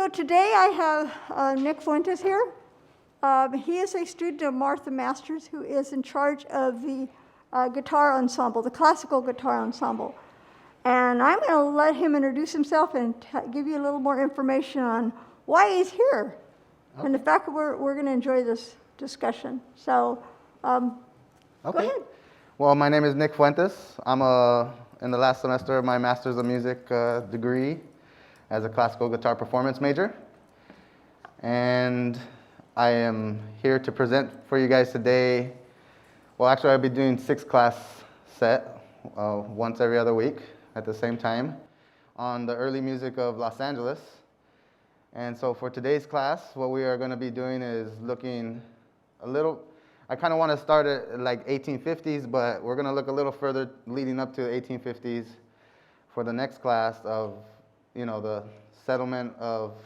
So today I have Nick Fuentes here. He is a student of Martha Masters, who is in charge of the guitar ensemble, the classical guitar ensemble. And I'm going to let him introduce himself and give you a little more information on why he's here, and the fact that we're going to enjoy this discussion. So, go ahead. Well, my name is Nick Fuentes. I'm in the last semester of my Master's of Music degree as a classical guitar performance major. And I am here to present for you guys today. Well, actually, I'll be doing 6-class set once every other week at the same time on the early music of Los Angeles. And so for today's class, what we are going to be doing is looking a little, I kind of want to start at like 1850s, but we're going to look a little further leading up to the 1850s for the next class of, the settlement of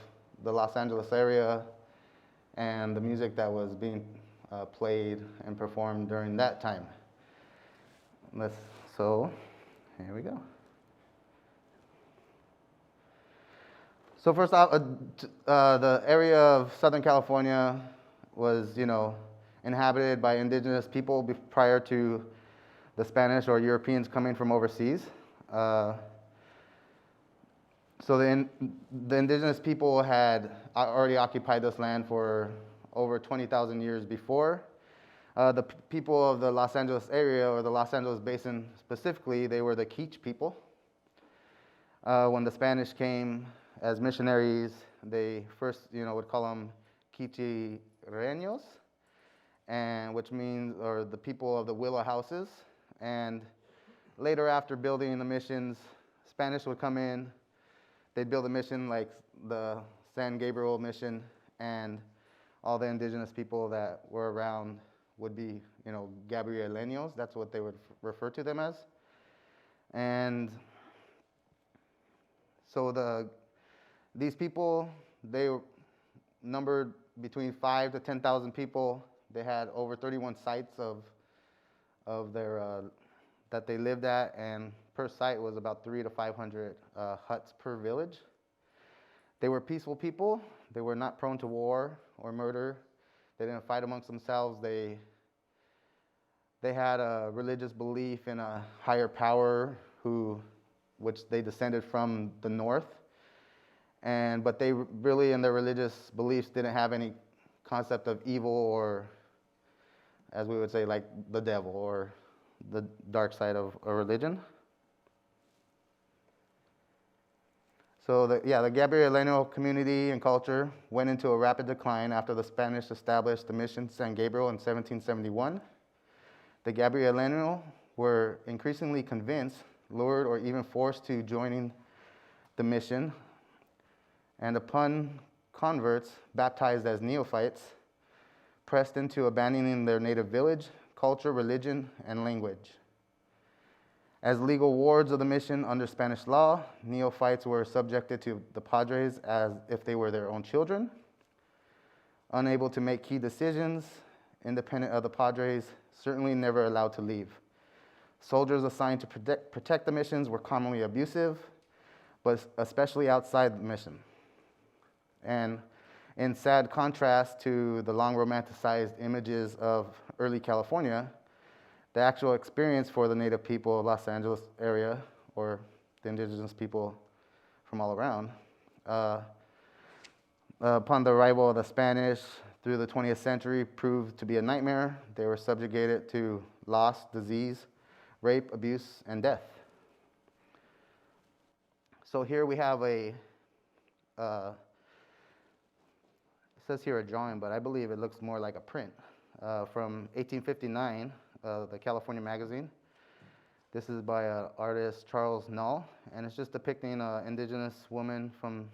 the Los Angeles area and the music that was being played and performed during that time. So here we go. So first off, the area of Southern California was, inhabited by indigenous people prior to the Spanish or Europeans coming from overseas. So the indigenous people had already occupied this land for over 20,000 years before. The people of the Los Angeles area, or the Los Angeles Basin specifically, they were the Quiche people. When the Spanish came as missionaries, they first, would call them Quichereños, and which means, or the people of the willow houses. And later, after building the missions, Spanish would come in. They'd build a mission like the San Gabriel mission, and all the indigenous people that were around would be, Gabrieleños. That's what they would refer to them as. And so these people, they numbered between 5,000 to 10,000 people. They had over 31 sites of their that they lived at, and per site was about 300 to 500 huts per village. They were peaceful people. They were not prone to war or murder. They didn't fight amongst themselves. They had a religious belief in a higher power which they descended from the north. But they really, in their religious beliefs, didn't have any concept of evil, or, as we would say, like the devil or the dark side of a religion. So the Gabrieleño community and culture went into a rapid decline after the Spanish established the mission San Gabriel in 1771. The Gabrieleño were increasingly convinced, lured, or even forced to joining the mission, and upon converts, baptized as neophytes, pressed into abandoning their native village, culture, religion, and language. As legal wards of the mission under Spanish law, neophytes were subjected to the padres as if they were their own children. Unable to make key decisions, independent of the padres, certainly never allowed to leave. Soldiers assigned to protect the missions were commonly abusive, but especially outside the mission. And in sad contrast to the long romanticized images of early California, the actual experience for the native people of Los Angeles area, or the indigenous people from all around, upon the arrival of the Spanish through the 20th century, proved to be a nightmare. They were subjugated to loss, disease, rape, abuse, and death. So here we have it says here a drawing, but I believe it looks more like a print from 1859, the California magazine. This is by artist Charles Null, and it's just depicting an indigenous woman from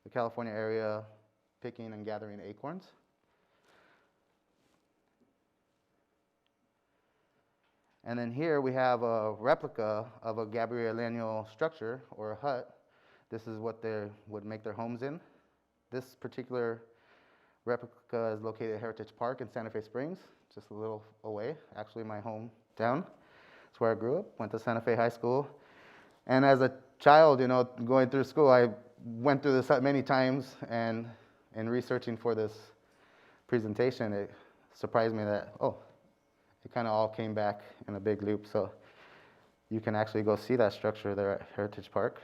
the California area picking and gathering acorns. And then here we have a replica of a Gabrieleño structure, or a hut. This is what they would make their homes in. This particular replica is located at Heritage Park in Santa Fe Springs, just a little away, actually my hometown. It's where I grew up, went to Santa Fe High School. And as a child, going through school, I went through this many times, and in researching for this presentation, it surprised me that, it kind of all came back in a big loop. So you can actually go see that structure there at Heritage Park.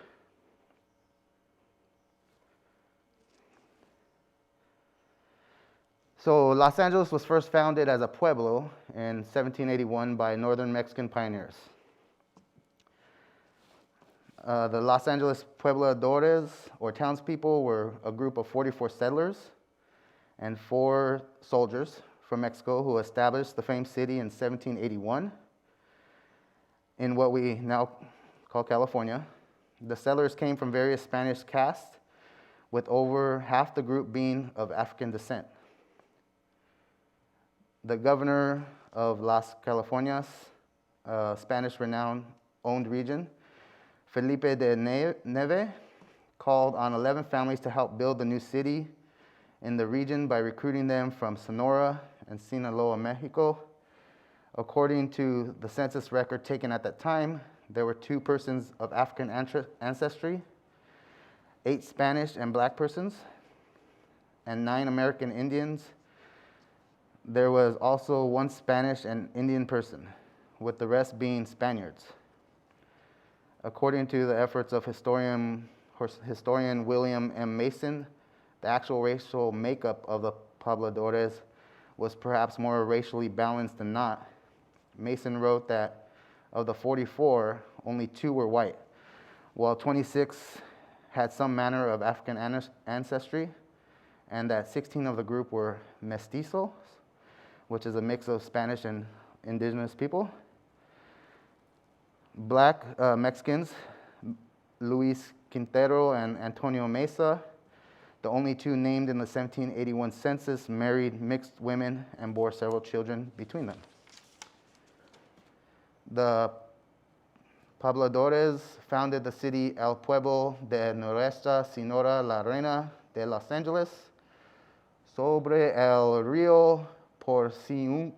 So Los Angeles was first founded as a pueblo in 1781 by northern Mexican pioneers. The Los Angeles Puebladores, or townspeople, were a group of 44 settlers and 4 soldiers from Mexico who established the famed city in 1781 in what we now call California. The settlers came from various Spanish castes, with over half the group being of African descent. The governor of Las Californias, Spanish renowned-owned region, Felipe de Neve, called on 11 families to help build the new city in the region by recruiting them from Sonora and Sinaloa, Mexico. According to the census record taken at that time, there were 2 persons of African ancestry, 8 Spanish and black persons, and 9 American Indians. There was also 1 Spanish and Indian person, with the rest being Spaniards. According to the efforts of historian William M. Mason, the actual racial makeup of the pobladores was perhaps more racially balanced than not. Mason wrote that of the 44, only 2 were white, while 26 had some manner of African ancestry, and that 16 of the group were mestizos, which is a mix of Spanish and indigenous people. Black Mexicans, Luis Quintero and Antonio Mesa, the only 2 named in the 1781 census, married mixed women and bore several children between them. The pobladores founded the city El Pueblo de Nuestra Señora la Reina de Los Angeles sobre el río Porciúncula,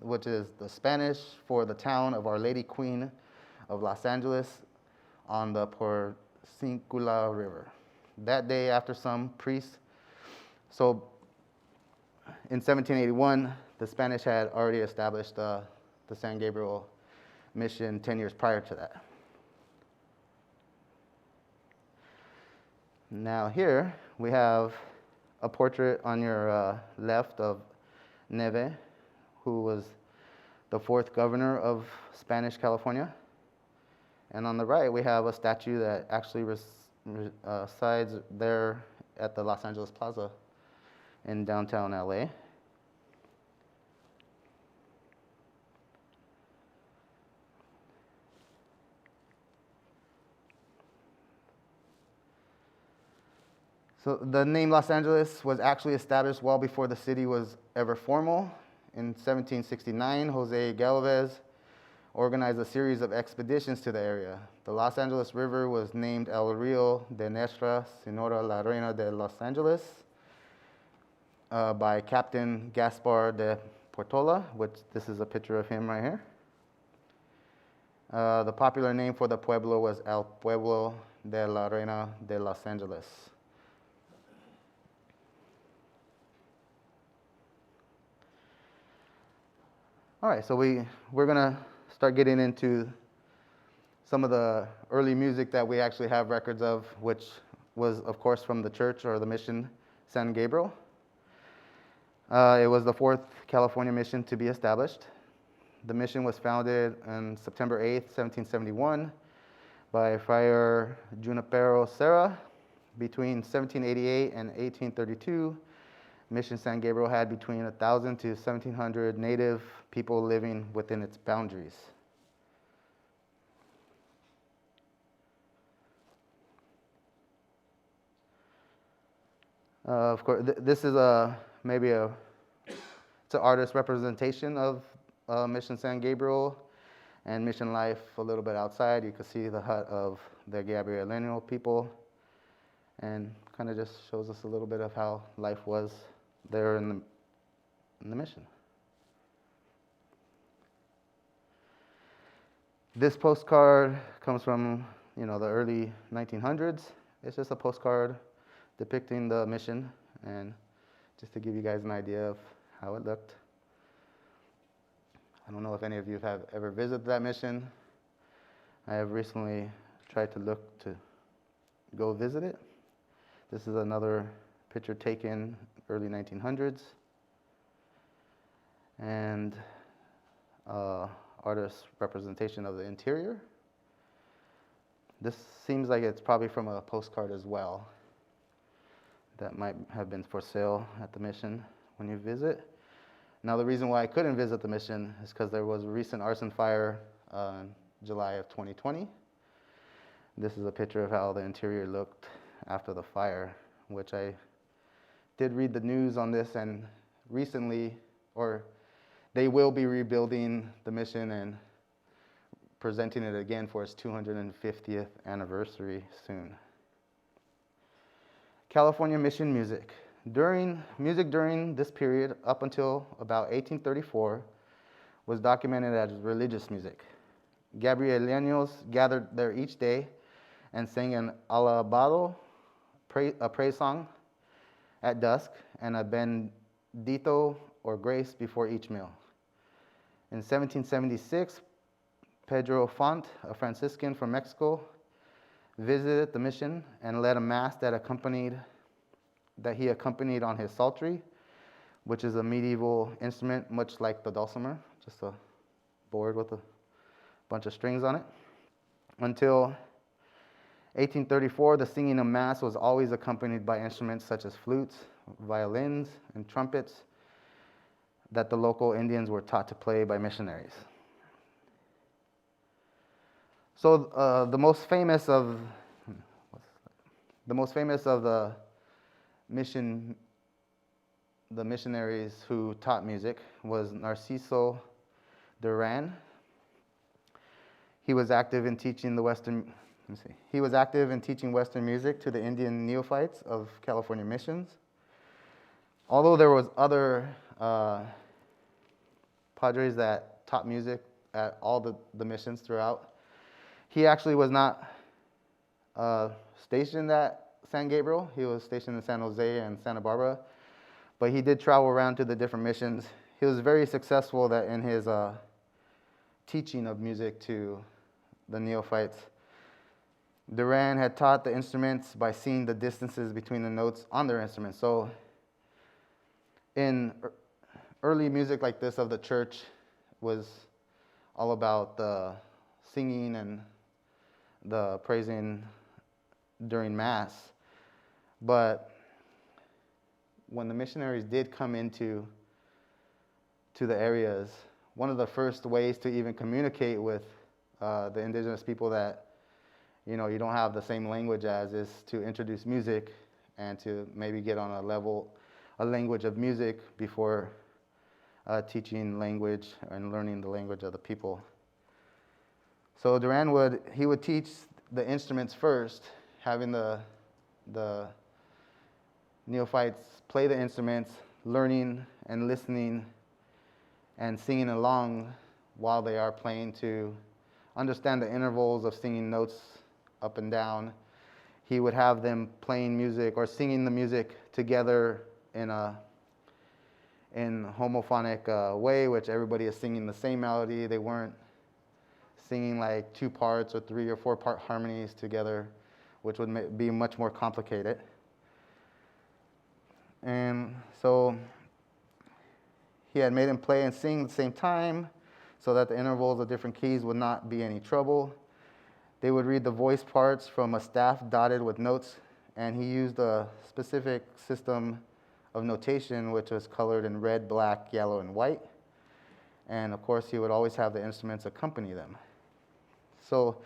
which is the Spanish for the town of Our Lady Queen of Los Angeles on the Porciúncula River. That day, after some priests, so in 1781, the Spanish had already established the San Gabriel mission 10 years prior to that. Now here we have a portrait on your left of Neve, who was the 4th governor of Spanish California. And on the right, we have a statue that actually resides there at the Los Angeles Plaza in downtown LA. So the name Los Angeles was actually established well before the city was ever formal. In 1769, Jose Galvez organized a series of expeditions to the area. The Los Angeles River was named El Rio de Nuestra Señora la Reina de Los Angeles by Captain Gaspar de Portola, which this is a picture of him right here. The popular name for the pueblo was El Pueblo de la Reina de Los Angeles. All right, so we're gonna start getting into some of the early music that we actually have records of, which was, of course, from the church or the mission San Gabriel. It was the 4th California mission to be established. The mission was founded on September 8th, 1771 by Friar Junipero Serra. Between 1788 and 1832, Mission San Gabriel had between 1,000 to 1,700 native people living within its boundaries. Of course, this is it's an artist representation of Mission San Gabriel and mission life a little bit outside. You can see the hut of the Gabrielino people, and kind of just shows us a little bit of how life was there in the mission. This postcard comes from the early 1900s. It's just a postcard depicting the mission, and just to give you guys an idea of how it looked. I don't know if any of you have ever visited that mission. I have recently tried to look to go visit it. This is another picture taken early 1900s, and artist's representation of the interior. This seems like it's probably from a postcard as well that might have been for sale at the mission when you visit. Now, the reason why I couldn't visit the mission is because there was a recent arson fire in July of 2020. This is a picture of how the interior looked after the fire, which I did read the news on this, and recently, or they will be rebuilding the mission and presenting it again for its 250th anniversary soon. California mission music. Music during this period, up until about 1834, was documented as religious music. Gabrielinos gathered there each day and sang an alabado, a praise song, at dusk, and a bendito or grace before each meal. In 1776, Pedro Font, a Franciscan from Mexico, visited the mission and led a mass that he accompanied on his psaltery, which is a medieval instrument much like the dulcimer, just a board with a bunch of strings on it. Until 1834, the singing of mass was always accompanied by instruments such as flutes, violins, and trumpets that the local Indians were taught to play by missionaries. So the most famous of the missionaries who taught music was Narciso Duran. He was active in teaching Western music to the Indian neophytes of California missions. Although there was other padres that taught music at all the missions throughout, he actually was not stationed at San Gabriel. He was stationed in San Jose and Santa Barbara, but he did travel around to the different missions. He was very successful in his teaching of music to the neophytes. Duran had taught the instruments by seeing the distances between the notes on their instruments. So in early music like this of the church was all about the singing and the praising during Mass. But when the missionaries did come into the areas, one of the first ways to even communicate with the indigenous people that you don't have the same language as is to introduce music and to maybe get on a language of music before teaching language and learning the language of the people. So Duran would teach the instruments first, having the neophytes play the instruments, learning and listening and singing along while they are playing to understand the intervals of singing notes up and down. He would have them playing music or singing the music together in homophonic way, which everybody is singing the same melody. They weren't singing like two parts or 3 or 4 part harmonies together, which would be much more complicated. And so he had made them play and sing at the same time so that the intervals of different keys would not be any trouble. They would read the voice parts from a staff dotted with notes, and he used a specific system of notation which was colored in red, black, yellow, and white. And of course, he would always have the instruments accompany them. So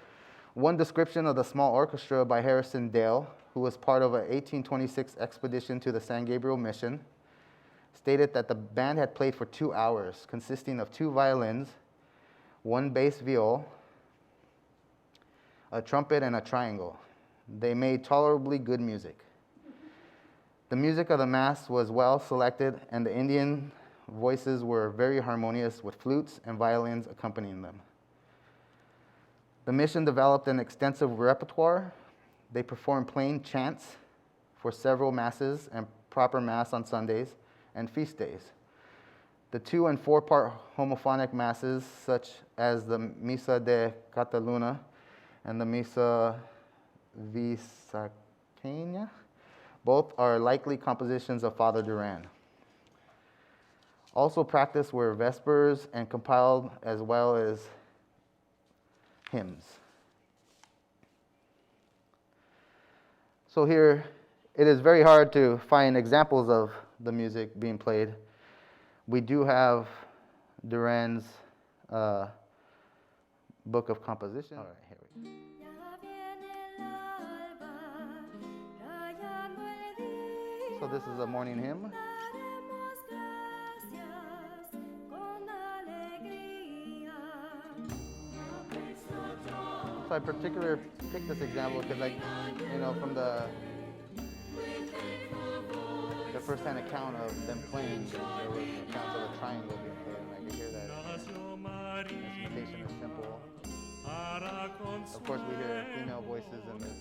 one description of the small orchestra by Harrison Dale, who was part of an 1826 expedition to the San Gabriel mission, stated that the band had played for 2 hours, consisting of 2 violins, 1 bass viol, a trumpet, and a triangle. They made tolerably good music. The music of the Mass was well selected, and the Indian voices were very harmonious with flutes and violins accompanying them. The mission developed an extensive repertoire. They performed plain chants for several masses and proper mass on Sundays and feast days. The 2- and 4-part homophonic masses, such as the Misa de Cataluna and the Misa Visacana, both are likely compositions of Father Duran. Also practiced were Vespers and compiled as well as hymns. So here, it is very hard to find examples of the music being played. We do have Duran's book of composition. All right, here we go. So this is a morning hymn. So I particularly picked this example because, like, from the first-hand account of them playing, there was accounts of a triangle being played, and I could hear that instrumentation is simple. Of course, we hear female voices in this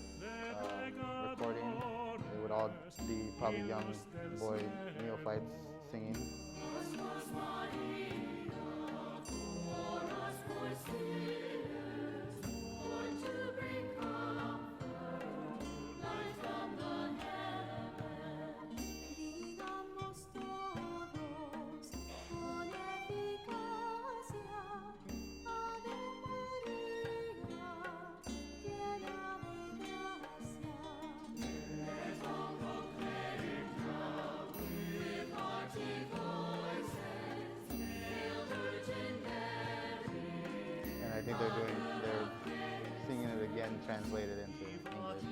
recording. They would all be probably young boy neophytes singing. I think they're singing it again, translated into English.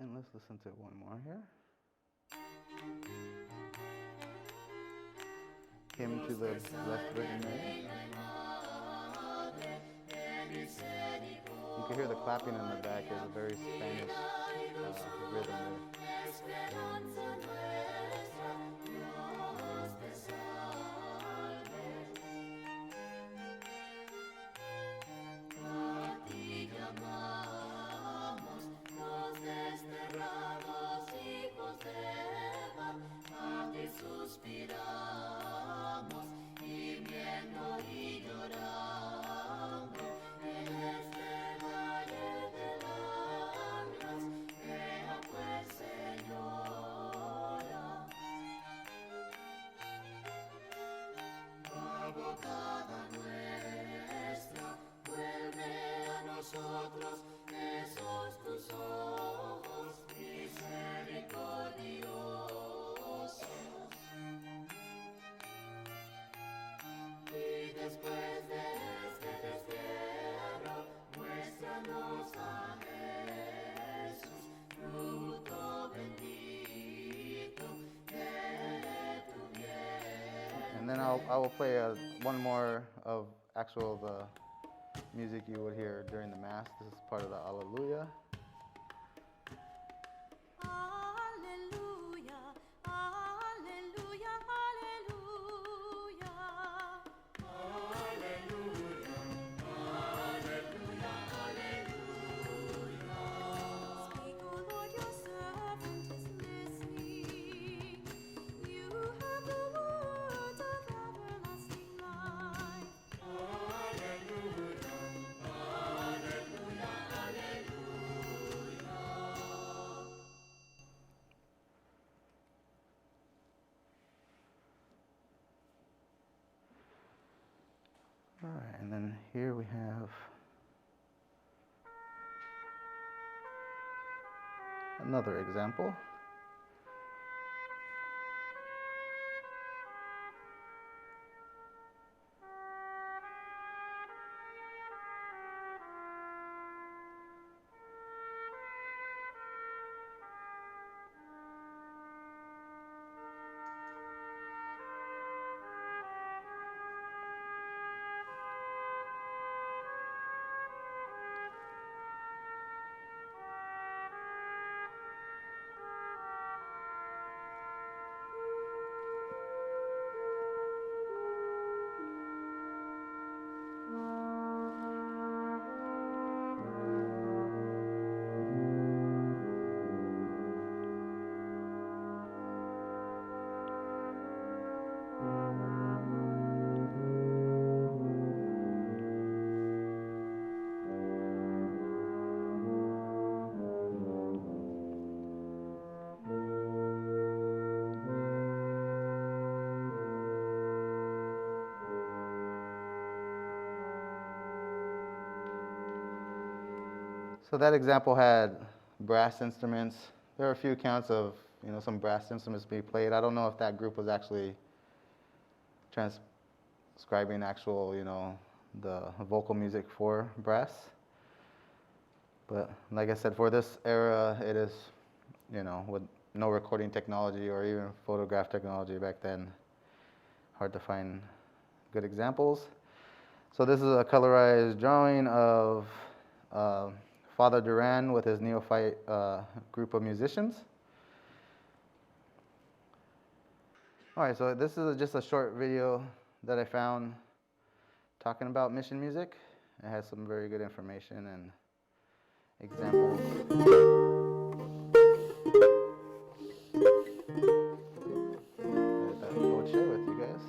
And let's listen to one more here. Hymn to the Blessed Virgin Mary. You can hear the clapping in the back. There's a very Spanish rhythm there. And then I will play one more of the music you would hear during the Mass. This is part of the Alleluia. All right, and then here we have another example. So that example had brass instruments. There were a few accounts of, some brass instruments being played. I don't know if that group was actually transcribing actual, the vocal music for brass. But like I said, for this era, it is, with no recording technology or even photograph technology back then, hard to find good examples. So this is a colorized drawing of Father Duran with his neophyte group of musicians. All right, so this is just a short video that I found talking about mission music. It has some very good information and examples. That I would share with you guys.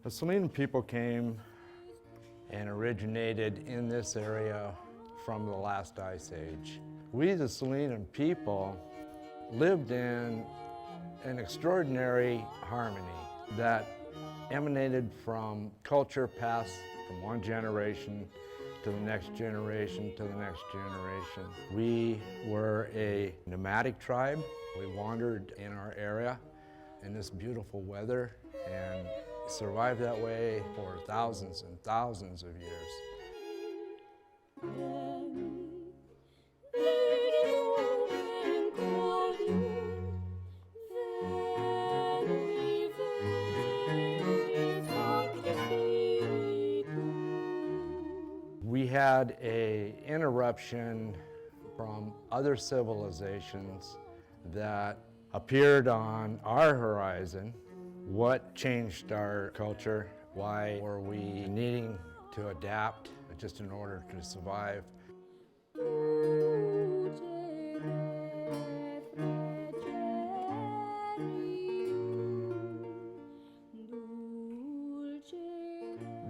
The Salinan people came and originated in this area from the last ice age. We, the Salinan people, lived in an extraordinary harmony that emanated from culture passed from one generation to the next generation to the next generation. We were a nomadic tribe. We wandered in our area in this beautiful weather and survived that way for thousands and thousands of years. We had an interruption from other civilizations that appeared on our horizon. What changed our culture? Why were we needing to adapt just in order to survive?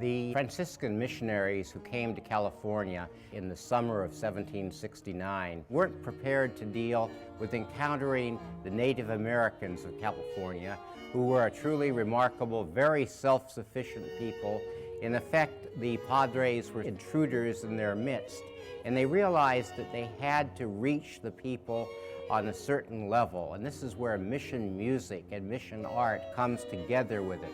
The Franciscan missionaries who came to California in the summer of 1769 weren't prepared to deal with encountering the Native Americans of California, who were a truly remarkable, very self-sufficient people. In effect, the Padres were intruders in their midst, and they realized that they had to reach the people on a certain level, and this is where mission music and mission art comes together with it.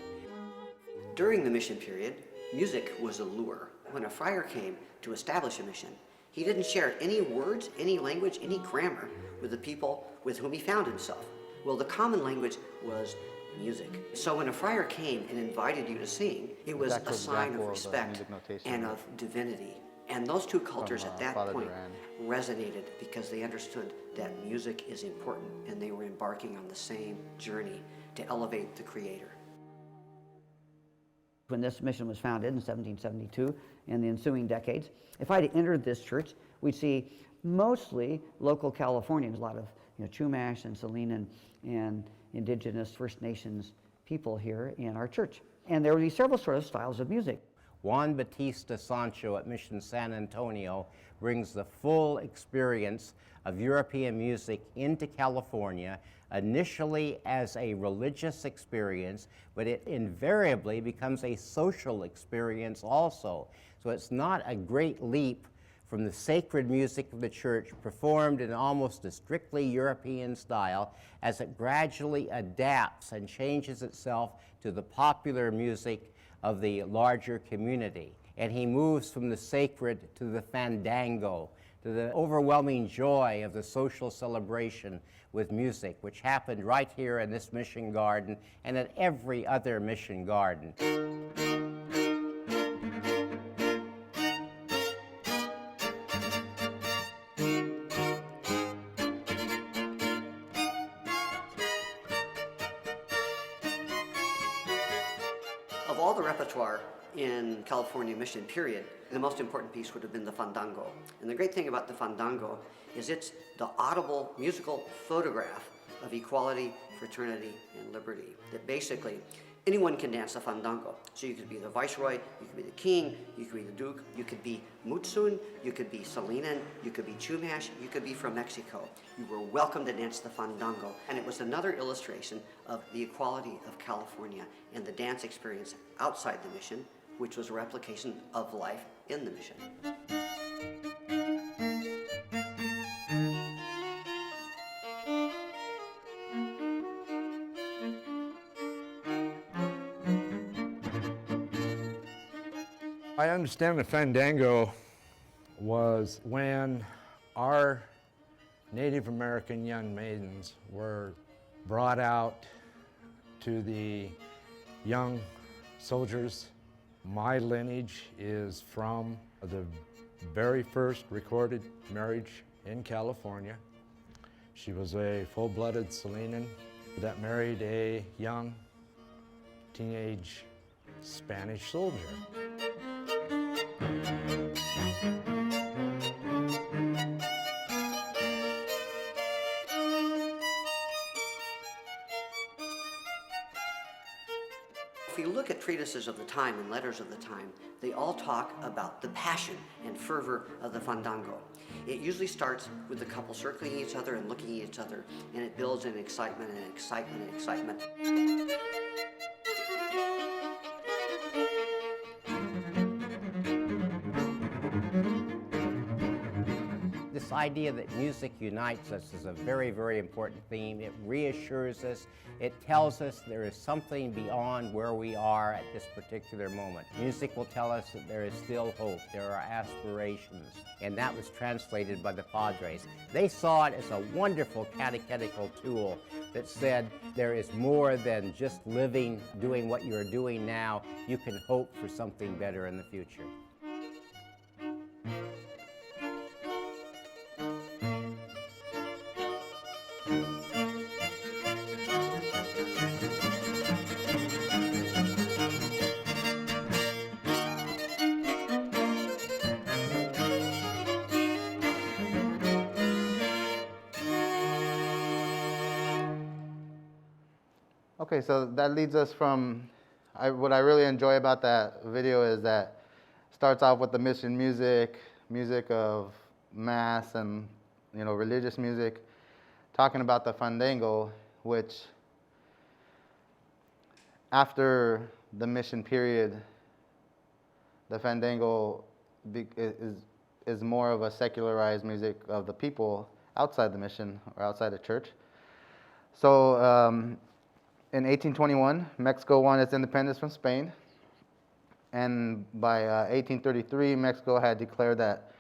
During the mission period, music was a lure. When a friar came to establish a mission, he didn't share any words, any language, any grammar with the people with whom he found himself. Well, the common language was music. So when a friar came and invited you to sing, it was a sign of respect and of divinity. And those two cultures at that point resonated because they understood that music is important and they were embarking on the same journey to elevate the Creator. When this mission was founded in 1772 and the ensuing decades, if I'd entered this church, we'd see mostly local Californians, a lot of Chumash and Salinan and indigenous First Nations people here in our church. And there would be several sort of styles of music. Juan Batista Sancho at Mission San Antonio brings the full experience of European music into California, initially as a religious experience, but it invariably becomes a social experience also. So it's not a great leap from the sacred music of the church performed in almost a strictly European style as it gradually adapts and changes itself to the popular music of the larger community. And he moves from the sacred to the fandango, to the overwhelming joy of the social celebration with music, which happened right here in this mission garden and at every other mission garden. Of all the repertoire in California Mission period, the most important piece would have been the fandango. And the great thing about the fandango is it's the audible musical photograph of equality, fraternity, and liberty. That basically anyone can dance a fandango. So you could be the viceroy, you could be the king, you could be the duke, you could be Mutsun, you could be Salinan, you could be Chumash, you could be from Mexico. You were welcome to dance the fandango. And it was another illustration of the equality of California and the dance experience outside the mission, which was a replication of life in the mission. I understand the fandango was when our Native American young maidens were brought out to the young soldiers. My lineage is from the very first recorded marriage in California. She was a full-blooded Salinan that married a young teenage Spanish soldier. If you look at treatises of the time and letters of the time, they all talk about the passion and fervor of the fandango. It usually starts with the couple circling each other and looking at each other, and it builds in excitement and excitement and excitement. This idea that music unites us is a very, very important theme. It reassures us. It tells us there is something beyond where we are at this particular moment. Music will tell us that there is still hope. There are aspirations. And that was translated by the Padres. They saw it as a wonderful catechetical tool that said there is more than just living, doing what you're doing now. You can hope for something better in the future. Okay, so that leads us from, what I really enjoy about that video is that it starts off with the mission music, music of mass and, religious music, talking about the fandango, which after the mission period, the fandango is more of a secularized music of the people outside the mission or outside the church. So, in 1821, Mexico won its independence from Spain, and by 1833, Mexico had declared that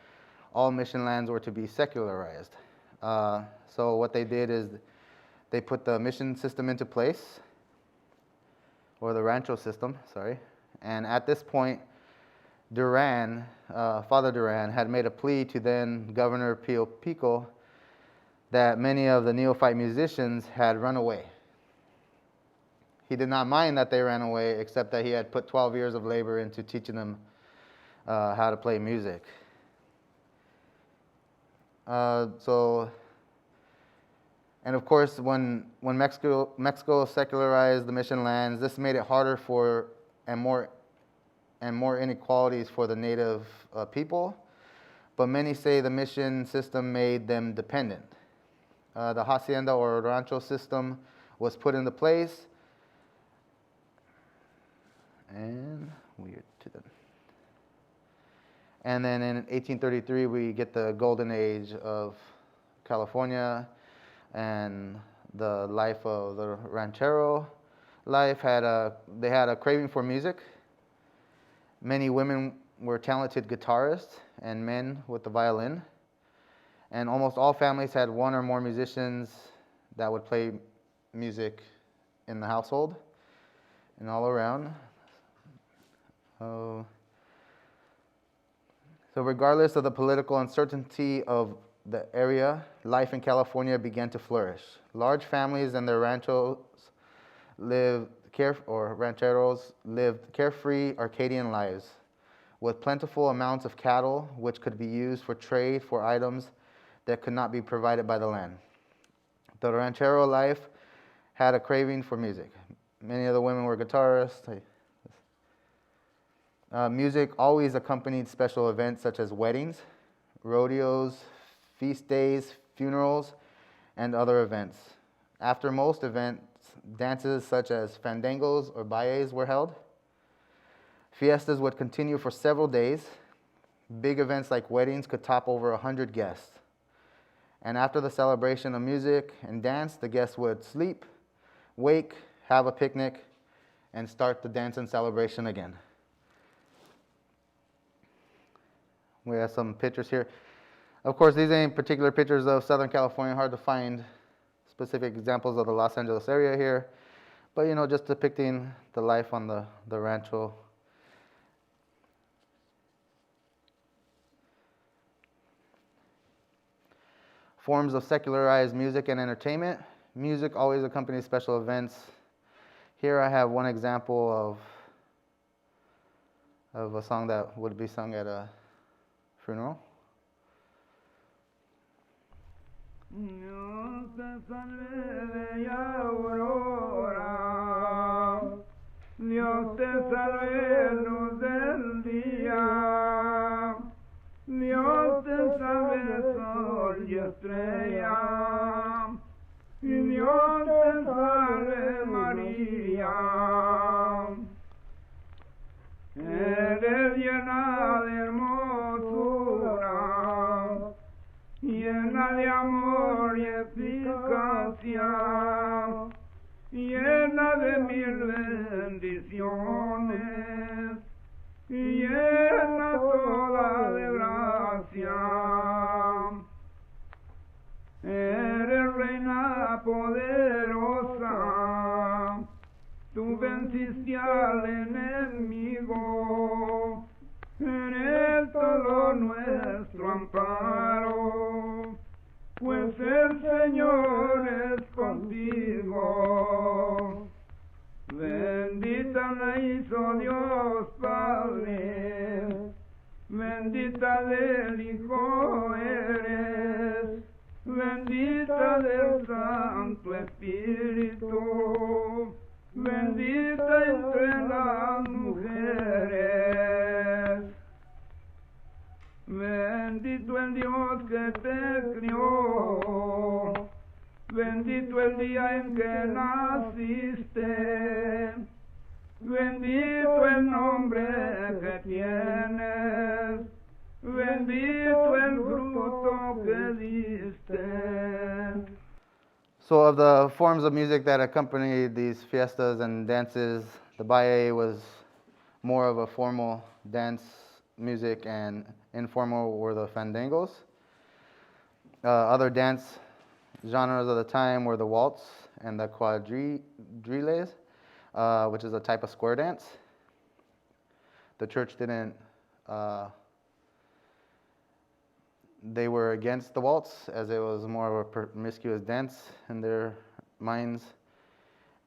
all mission lands were to be secularized. So what they did is they put the mission system into place, or the rancho system, sorry, and at this point, Father Duran had made a plea to then Governor Pio Pico that many of the neophyte musicians had run away. He did not mind that they ran away, except that he had put 12 years of labor into teaching them how to play music. And of course, when Mexico secularized the mission lands, this made it harder for and more inequalities for the native people. But many say the mission system made them dependent. The hacienda or rancho system was put into place. And then in 1833, we get the golden age of California, and the life of the ranchero life they had a craving for music. Many women were talented guitarists and men with the violin, and almost all families had one or more musicians that would play music in the household and all around. So regardless of the political uncertainty of the area, life in California began to flourish. Large families and their ranchos rancheros lived carefree Arcadian lives with plentiful amounts of cattle which could be used for trade for items that could not be provided by the land. The ranchero life had a craving for music. Many of the women were guitarists. Music always accompanied special events such as weddings, rodeos, feast days, funerals, and other events. After most events, dances such as fandangos or bailes were held. Fiestas would continue for several days. Big events like weddings could top over 100 guests. And after the celebration of music and dance, the guests would sleep, wake, have a picnic, and start the dance and celebration again. We have some pictures here. Of course, these ain't particular pictures of Southern California. Hard to find specific examples of the Los Angeles area here. But, you know, just depicting the life on the rancho. Forms of secularized music and entertainment. Music always accompanies special events. Here I have one example of a song that would be sung at a funeral. Dios te salve, bella aurora, Dios te salve, luz del día, Dios te salve, sol y estrella, y Dios te salve, María. Eres llena de hermosura, llena de amor y eficacia, llena de mil bendiciones, y llena toda de gracia. Eres reina poderosa, tú venciste al enemigo, eres todo nuestro amparo, pues el Señor es contigo. Bendita la hizo Dios Padre, bendita del Hijo eres, bendita del Santo Espíritu, bendita entre las mujeres. Bendito el Dios que te crió, bendito el día en que naciste, bendito el nombre que tienes, bendito el fruto que diste. So of the forms of music that accompanied these fiestas and dances, the baile was more of a formal dance music, and informal were the fandangos. Other dance genres of the time were the waltz and the quadrilles, which is a type of square dance. The church didn't, they were against the waltz as it was more of a promiscuous dance in their minds.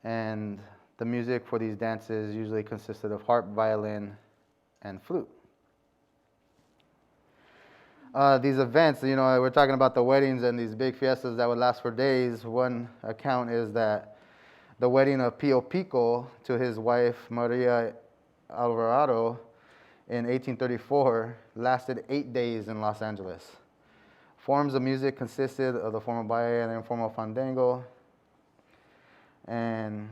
And the music for these dances usually consisted of harp, violin, and flute. These events, you know, we're talking about the weddings and these big fiestas that would last for days. One account is that the wedding of Pio Pico to his wife Maria Alvarado in 1834 lasted 8 days in Los Angeles. Forms of music consisted of the formal baile and the informal fandango. And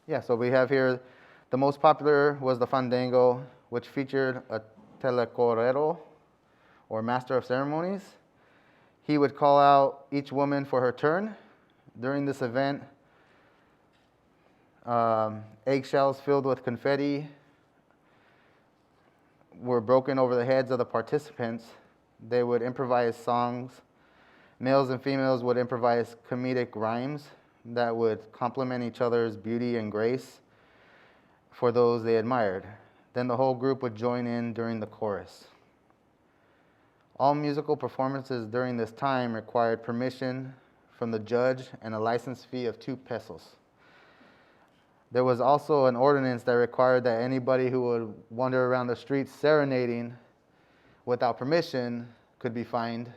yeah, so we have here, the most popular was the fandango, which featured a telecorrero, or master of ceremonies. He would call out each woman for her turn. During this event, eggshells filled with confetti were broken over the heads of the participants. They would improvise songs. Males and females would improvise comedic rhymes that would complement each other's beauty and grace for those they admired. Then the whole group would join in during the chorus. All musical performances during this time required permission from the judge and a license fee of 2 pesos. There was also an ordinance that required that anybody who would wander around the streets serenading without permission could be fined.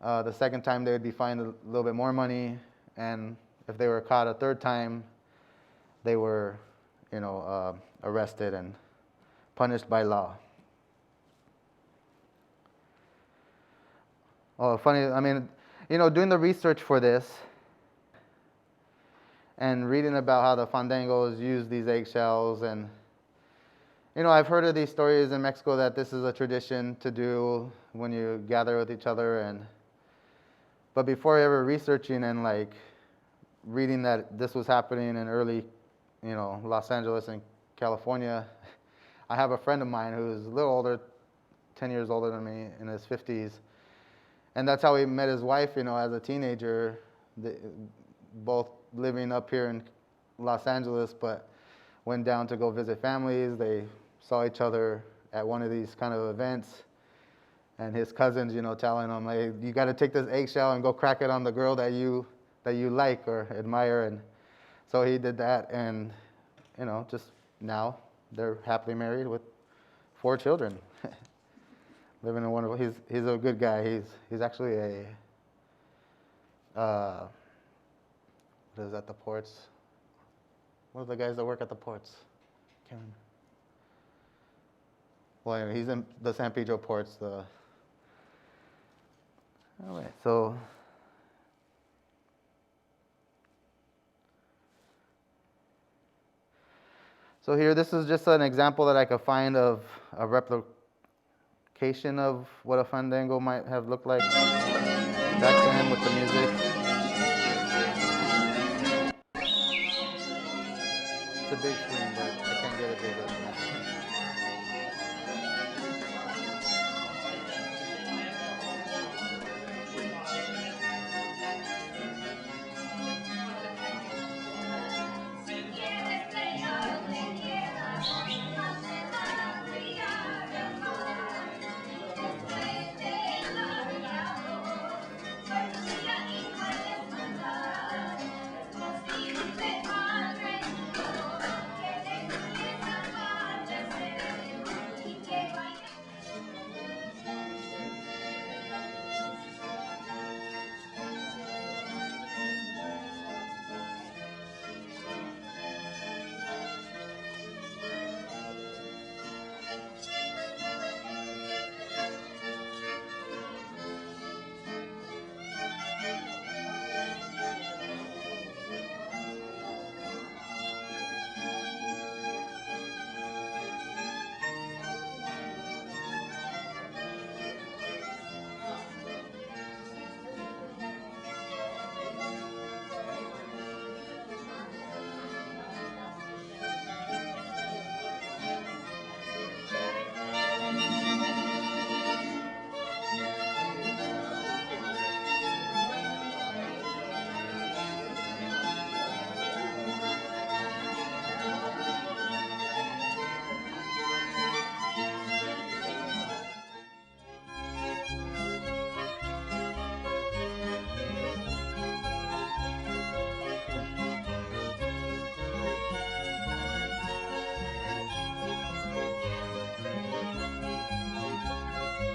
The second time they would be fined a little bit more money, and if they were caught a third time, they were, arrested and punished by law. Oh, funny, doing the research for this and reading about how the fandangos use these eggshells, and I've heard of these stories in Mexico that this is a tradition to do when you gather with each other, but before ever researching and reading that this was happening in early, Los Angeles and California, I have a friend of mine who's a little older, 10 years older than me, in his 50s, and that's how he met his wife, as a teenager, both living up here in Los Angeles, but went down to go visit families. They saw each other at one of these kind of events, and his cousins, telling him, hey, you got to take this eggshell and go crack it on the girl that you like or admire, and so he did that, and just now they're happily married with 4 children, living in wonderful. He's a good guy. He's actually what is at the ports? What are the guys that work at the ports? Can't remember. Well, anyway, he's in the San Pedro ports. All right, so here, this is just an example that I could find of a replication of what a fandango might have looked like back then with the music. It's a big screen, but I can't get it bigger than that.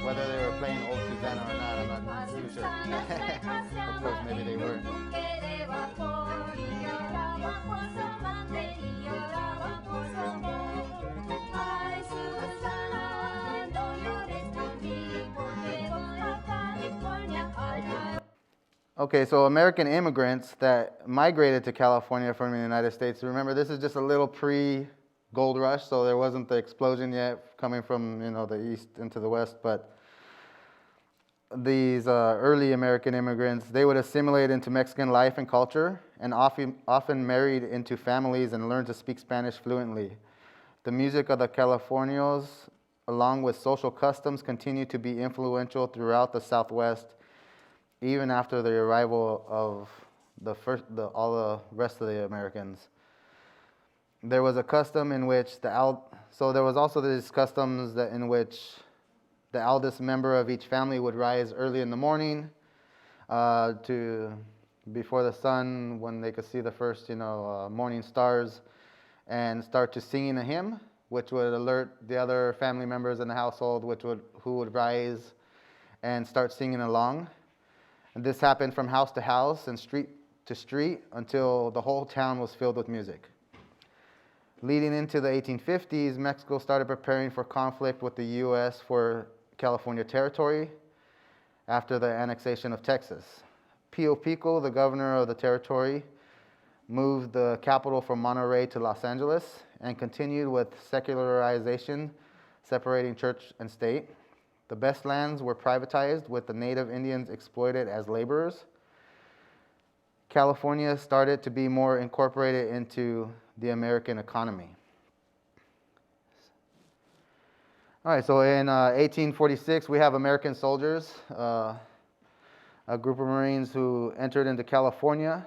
Whether they were playing Old Susanna or not, I'm not too sure. Of course, maybe they were. Okay, so American immigrants that migrated to California from the United States, remember this is just a little pre-gold rush, so there wasn't the explosion yet coming from the east into the west, but these early American immigrants, they would assimilate into Mexican life and culture and often married into families and learned to speak Spanish fluently. The music of the Californios, along with social customs, continue to be influential throughout the Southwest, even after the arrival of all the rest of the Americans. There was a custom in which there was also these customs in which the eldest member of each family would rise early in the morning to before the sun, when they could see the first, morning stars, and start to singing a hymn, which would alert the other family members in the household, who would rise and start singing along. And this happened from house to house and street to street until the whole town was filled with music. Leading into the 1850s, Mexico started preparing for conflict with the U.S. for California territory after the annexation of Texas. Pio Pico, the governor of the territory, moved the capital from Monterrey to Los Angeles and continued with secularization, separating church and state. The best lands were privatized, with the native Indians exploited as laborers. California started to be more incorporated into the American economy. All right, so in 1846, we have American soldiers, a group of Marines who entered into California,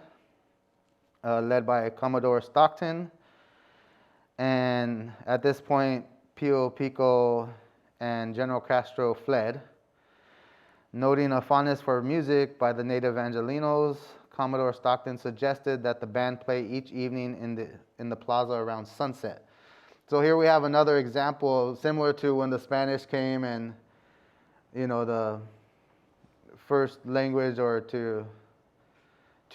led by Commodore Stockton. And at this point, Pio Pico and General Castro fled. Noting a fondness for music by the native Angelinos, Commodore Stockton suggested that the band play each evening in the plaza around sunset. So here we have another example, similar to when the Spanish came, and the first language, or to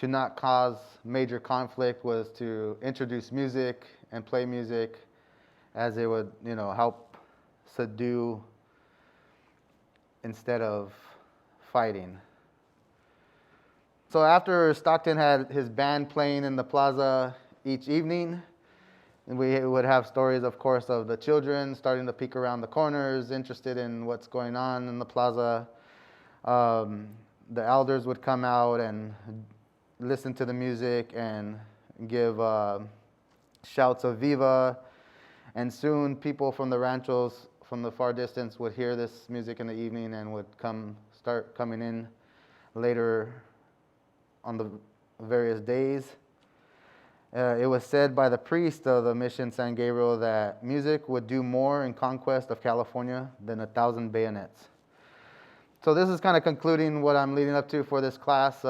not cause major conflict, was to introduce music and play music, as it would help subdue instead of fighting. So after Stockton had his band playing in the plaza each evening, and we would have stories, of course, of the children starting to peek around the corners, interested in what's going on in the plaza. The elders would come out and listen to the music and give shouts of "Viva!" And soon people from the ranchos from the far distance would hear this music in the evening and would start coming in later on the various days. It was said by the priest of the Mission San Gabriel that music would do more in conquest of California than 1,000 bayonets. So this is kind of concluding what I'm leading up to for this class.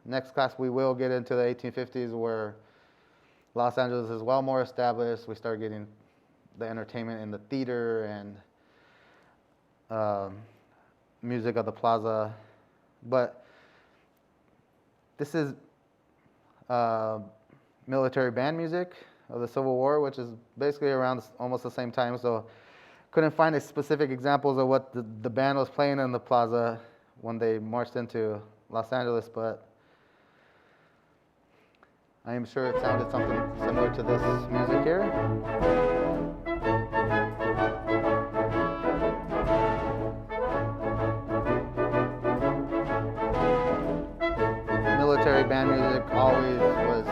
Next class we will get into the 1850s, where Los Angeles is well more established. We start getting the entertainment in the theater and music of the plaza. But this is military band music of the Civil War, which is basically around almost the same time. So couldn't find specific examples of what the band was playing in the plaza when they marched into Los Angeles, but I am sure it sounded something similar to this music here. Military band music always was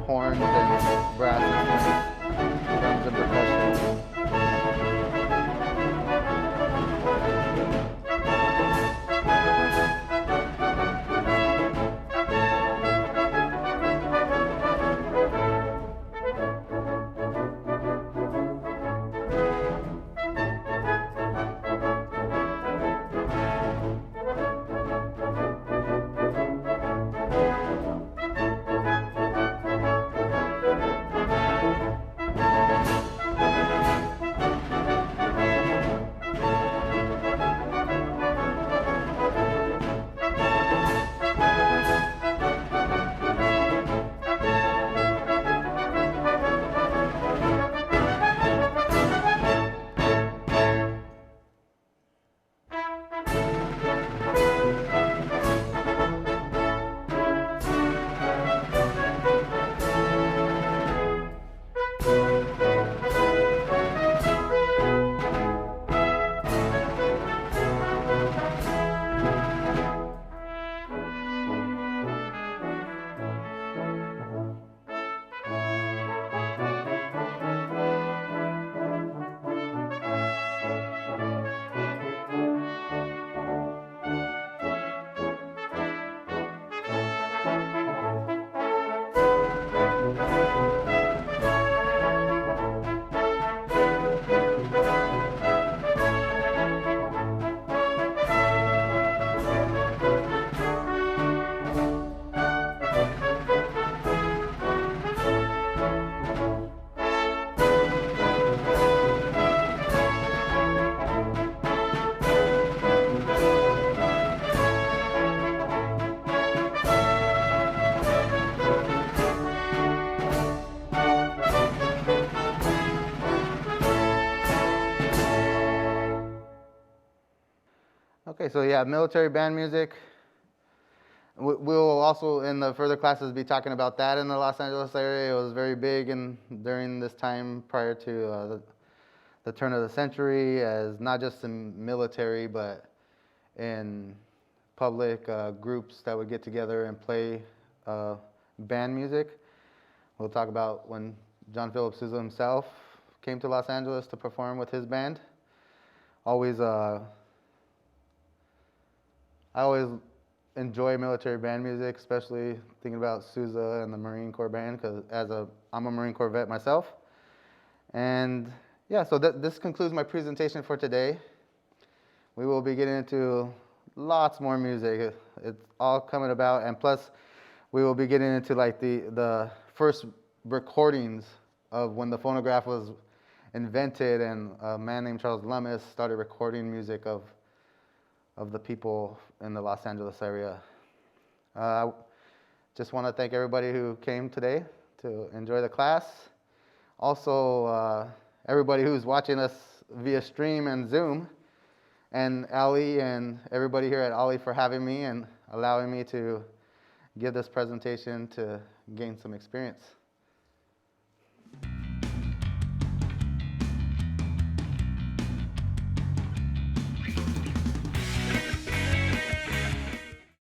horns and brass instruments, drums and percussion. Okay, so yeah, military band music. We'll also, in the further classes, be talking about that in the Los Angeles area. It was very big during this time prior to the turn of the century, as not just in military, but in public groups that would get together and play band music. We'll talk about when John Philip Sousa himself came to Los Angeles to perform with his band. I always enjoy military band music, especially thinking about Sousa and the Marine Corps band, because I'm a Marine Corps vet myself. And yeah, so this concludes my presentation for today. We will be getting into lots more music. It's all coming about, and plus we will be getting into like the first recordings of when the phonograph was invented, and a man named Charles Lummis started recording music of the people in the Los Angeles area. I just want to thank everybody who came today to enjoy the class. Also, everybody who's watching us via stream and Zoom, and Ali and everybody here at OLLI for having me and allowing me to give this presentation to gain some experience.